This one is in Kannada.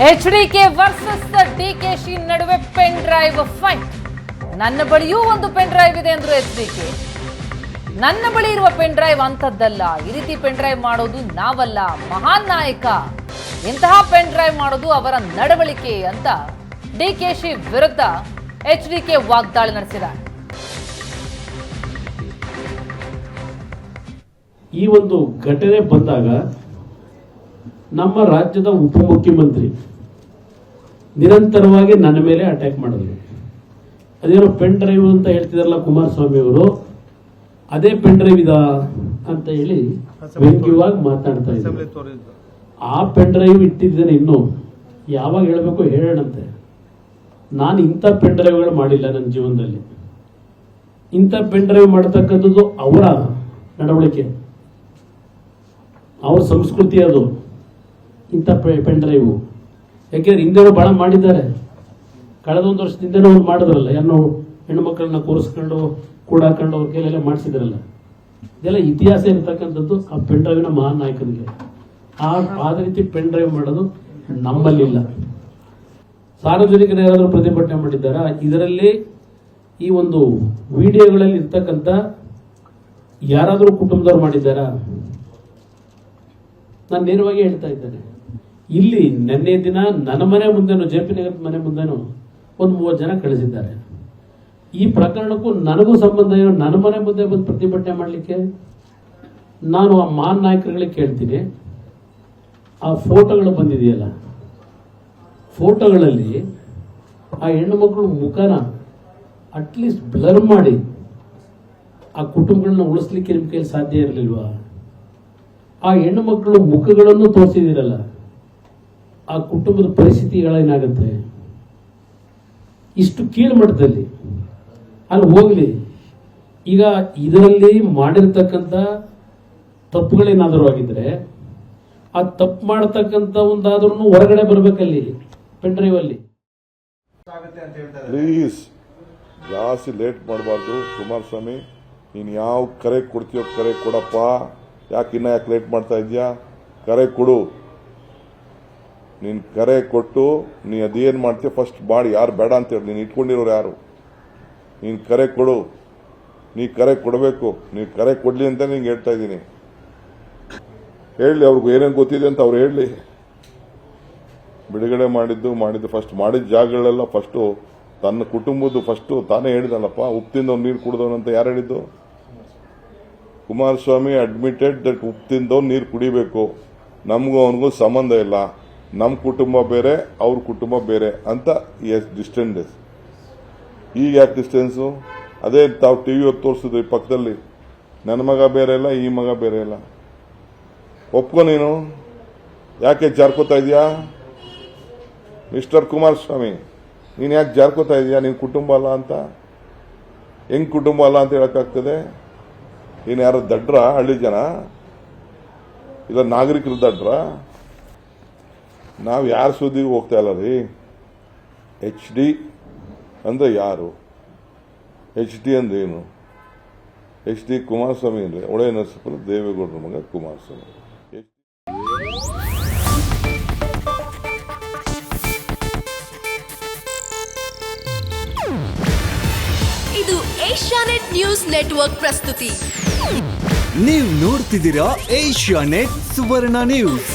ಎಚ್ಡಿಕೆ ವರ್ಸಸ್ ಡಿಕೆಶಿ ನಡುವೆ ಪೆನ್ ಡ್ರೈವ್ ಫೈಟ್. ನನ್ನ ಬಳಿಯೂ ಒಂದು ಪೆನ್ ಡ್ರೈವ್ ಇದೆ ಅಂದ್ರು ಎಚ್ಡಿಕೆ. ನನ್ನ ಬಳಿ ಇರುವ ಪೆನ್ ಡ್ರೈವ್ ಅಂತದ್ದಲ್ಲ, ಈ ರೀತಿ ಪೆನ್ ಡ್ರೈವ್ ಮಾಡೋದು ನಾವಲ್ಲ, ಮಹಾನ್ ನಾಯಕ ಇಂತಹ ಪೆನ್ ಡ್ರೈವ್ ಮಾಡೋದು ಅವರ ನಡವಳಿಕೆ ಅಂತ ಡಿಕೆಶಿ ವಿರುದ್ಧ ಎಚ್ಡಿಕೆ ವಾಗ್ದಾಳಿ ನಡೆಸಿದ್ದಾರೆ. ಈ ಒಂದು ಘಟನೆ ಬಂದಾಗ ನಮ್ಮ ರಾಜ್ಯದ ಉಪಮುಖ್ಯಮಂತ್ರಿ ನಿರಂತರವಾಗಿ ನನ್ನ ಮೇಲೆ ಅಟ್ಯಾಕ್ ಮಾಡಿದ್ರು. ಅದೇನೋ ಪೆನ್ ಡ್ರೈವ್ ಅಂತ ಹೇಳ್ತಿದಾರಲ್ಲ ಕುಮಾರಸ್ವಾಮಿ ಅವರು, ಅದೇ ಪೆನ್ ಡ್ರೈವ್ ಇದ ಅಂತ ಹೇಳಿ ವ್ಯಂಗ್ಯವಾಗಿ ಮಾತನಾಡ್ತಾ ಇದ್ದಾರೆ. ಆ ಪೆನ್ ಡ್ರೈವ್ ಇಟ್ಟಿದ್ದೇನೆ, ಇನ್ನು ಯಾವಾಗ ಹೇಳಬೇಕು ಹೇಳೋಣಂತೆ. ನಾನು ಇಂಥ ಪೆನ್ ಡ್ರೈವ್ಗಳು ಮಾಡಿಲ್ಲ ನನ್ನ ಜೀವನದಲ್ಲಿ. ಇಂಥ ಪೆನ್ ಡ್ರೈವ್ ಮಾಡತಕ್ಕಂಥದ್ದು ಅವರ ನಡವಳಿಕೆ, ಅವ್ರ ಸಂಸ್ಕೃತಿ ಅದು. ಇಂಥ ಪೆನ್ ಡ್ರೈವು ಯಾಕೆಂದ್ರೆ ಹಿಂದೆನೂ ಬಹಳ ಮಾಡಿದ್ದಾರೆ. ಕಳೆದ ಒಂದು ವರ್ಷದಿಂದನೂ ಅವ್ರು ಮಾಡಿದ್ರಲ್ಲ, ಯಾರೋ ಹೆಣ್ಣು ಮಕ್ಕಳನ್ನ ಕೂರಿಸ್ಕೊಂಡು ಕೂಡಾಕೊಂಡು ಅವ್ರ ಕೈಲೆಲ್ಲ ಮಾಡಿಸಿದ್ರಲ್ಲ. ಇದೆಲ್ಲ ಇತಿಹಾಸ ಇರತಕ್ಕಂಥದ್ದು ಆ ಪೆನ್ ಡ್ರೈವಿನ ಮಹಾನ್ ನಾಯಕನಿಗೆ. ಆದ ರೀತಿ ಪೆನ್ ಡ್ರೈವ್ ಮಾಡೋದು ನಮ್ಮಲ್ಲಿಲ್ಲ. ಸಾರ್ವಜನಿಕರು ಯಾರಾದರೂ ಪ್ರತಿಭಟನೆ ಮಾಡಿದ್ದಾರಾ? ಇದರಲ್ಲಿ ಈ ಒಂದು ವಿಡಿಯೋಗಳಲ್ಲಿ ಇರ್ತಕ್ಕಂಥ ಯಾರಾದರೂ ಕುಟುಂಬದವ್ರು ಮಾಡಿದ್ದಾರಾ? ನಾನು ನೇರವಾಗಿ ಹೇಳ್ತಾ ಇದ್ದೇನೆ. ಇಲ್ಲಿ ನಿನ್ನೆ ದಿನ ನನ್ನ ಮನೆ ಮುಂದೆನೂ, ಜೆಪಿ ನಗರದ ಮನೆ ಮುಂದೆನೂ ಒಂದು 30 ಜನ ಕಳಿಸಿದ್ದಾರೆ. ಈ ಪ್ರಕರಣಕ್ಕೂ ನನಗೂ ಸಂಬಂಧ ಏನೋ? ನನ್ನ ಮನೆ ಮುಂದೆ ಬಂದು ಪ್ರತಿಭಟನೆ ಮಾಡಲಿಕ್ಕೆ ನಾನು ಆ ಮಹಾನ್ ನಾಯಕರುಗಳಿಗೆ ಕೇಳ್ತೀನಿ. ಆ ಫೋಟೋಗಳು ಬಂದಿದೆಯಲ್ಲ, ಫೋಟೋಗಳಲ್ಲಿ ಆ ಹೆಣ್ಣು ಮಕ್ಕಳು ಮುಖನ ಅಟ್ಲೀಸ್ಟ್ ಬ್ಲರ್ ಮಾಡಿ ಆ ಕುಟುಂಬಗಳನ್ನ ಉಳಿಸ್ಲಿಕ್ಕೆ ನಿಮ್ಮ ಕೈಯಲ್ಲಿ ಸಾಧ್ಯ ಇರಲಿಲ್ವಾ? ಆ ಹೆಣ್ಣು ಮಕ್ಕಳು ಮುಖಗಳನ್ನು ತೋರಿಸಿದಿರಲ್ಲ, ಆ ಕುಟುಂಬದ ಪರಿಸ್ಥಿತಿಗಳೇನಾಗುತ್ತೆ? ಇಷ್ಟು ಕೀಳ್ಮಟ್ಟದಲ್ಲಿ ಅಲ್ಲಿ ಹೋಗ್ಲಿ. ಈಗ ಇದರಲ್ಲಿ ಮಾಡಿರ್ತಕ್ಕಂಥ ತಪ್ಪುಗಳೇನಾದರೂ ಆಗಿದ್ರೆ ಆ ತಪ್ಪು ಮಾಡತಕ್ಕಂಥ ಒಂದಾದ್ರೂ ಹೊರಗಡೆ ಬರ್ಬೇಕಲ್ಲಿ ಪೆನ್ ಡ್ರೈವ್ ಅಲ್ಲಿ. ಪ್ಲೀಸ್ ಜಾಸ್ತಿ ಲೇಟ್ ಮಾಡಬಾರ್ದು ಕುಮಾರಸ್ವಾಮಿ. ನೀನು ಯಾವ ಕರೆ ಕೊಡ್ತೀಯೋ ಕರೆ ಕೊಡಪ್ಪ. ಯಾಕೆ ಲೇಟ್ ಮಾಡ್ತಾ ಇದೆಯಾ? ಕರೆ ಕೊಡು. ನೀನು ಕರೆ ಕೊಟ್ಟು ನೀ ಅದೇನು ಮಾಡ್ತೀಯ ಫಸ್ಟ್ ಮಾಡಿ. ಯಾರು ಬೇಡ ಅಂತೇಳಿ ನೀನು ಇಟ್ಕೊಂಡಿರೋರು ಯಾರು? ನೀನು ಕರೆ ಕೊಡು. ನೀ ಕರೆ ಕೊಡಬೇಕು. ನೀನು ಕರೆ ಕೊಡ್ಲಿ ಅಂತ ನಿಂಗೆ ಹೇಳ್ತಾ ಇದ್ದೀನಿ. ಹೇಳಲಿ, ಅವ್ರಿಗೆ ಏನೇನು ಗೊತ್ತಿದೆ ಅಂತ ಅವ್ರು ಹೇಳಲಿ. ಬಿಡುಗಡೆ ಮಾಡಿದ್ದು ಫಸ್ಟ್ ಮಾಡಿದ ಜಾಗಗಳೆಲ್ಲ ಫಸ್ಟು ತನ್ನ ಕುಟುಂಬದ್ದು ಫಸ್ಟು ತಾನೇ ಹೇಳಿದಲ್ಲಪ್ಪ. ಉಪ್ಪು ತಿಂದವ್ನು ನೀರು ಕುಡಿದವನಂತ ಯಾರು ಹೇಳಿದ್ದು? ಕುಮಾರಸ್ವಾಮಿ ಅಡ್ಮಿಟೆಡ್ ದಟ್ ಉಪ್ಪು ತಿಂದವ್ನು ನೀರು ಕುಡಿಬೇಕು, ನಮಗೂ ಅವನಿಗೂ ಸಂಬಂಧ ಇಲ್ಲ, ನಮ್ಮ ಕುಟುಂಬ ಬೇರೆ ಅವ್ರ ಕುಟುಂಬ ಬೇರೆ ಅಂತ ಡಿಸ್ಟೆನ್ಸ್. ಈಗ ಯಾಕೆ ಡಿಸ್ಟೆನ್ಸು? ಅದೇ ತಾವು ಟಿವಿ ತೋರಿಸಿದ್ರಿ ಪಕ್ಕದಲ್ಲಿ, ನನ್ನ ಮಗ ಬೇರೆ ಇಲ್ಲ, ಈ ಮಗ ಬೇರೆ ಇಲ್ಲ. ಒಪ್ಕೊ ನೀನು. ಯಾಕೆ ಜಾರ್ಕೋತಾ ಇದೆಯಾ ಮಿಸ್ಟರ್ ಕುಮಾರಸ್ವಾಮಿ? ನೀನು ಯಾಕೆ ಜಾರ್ಕೋತಾ ಇದೆಯಾ? ನಿನ್ನ ಕುಟುಂಬ ಅಲ್ಲ ಅಂತ. ಹೆಂಗ್ ಕುಟುಂಬ ಅಲ್ಲ ಅಂತ ಹೇಳಕ್ಕಾಗ್ತದೆ? ನೀನು ಯಾರು ದಡ್ರ? ಹಳ್ಳಿ ಜನ ಇಲ್ಲ ನಾಗರಿಕರು ದಡ್ರ? ನಾವು ಯಾರ ಸುದ್ದಿಗೂ ಹೋಗ್ತಾ ಇಲ್ಲ ರೀ. HD ಅಂದ್ರೆ ಯಾರು? HD ಅಂದ್ರೇನು? HD ಕುಮಾರಸ್ವಾಮಿ ಅಂದ್ರೆ ಒಳ್ಳೆ ನರಸೀಪುರ ದೇವೇಗೌಡರ ಮಗ ಕುಮಾರಸ್ವಾಮಿ. ಇದು ಏಷ್ಯಾನೆಟ್ ನ್ಯೂಸ್ ನೆಟ್ವರ್ಕ್ ಪ್ರಸ್ತುತಿ. ನೀವು ನೋಡ್ತಿದ್ದೀರಾ ಏಷ್ಯಾನೆಟ್ ಸುವರ್ಣ ನ್ಯೂಸ್.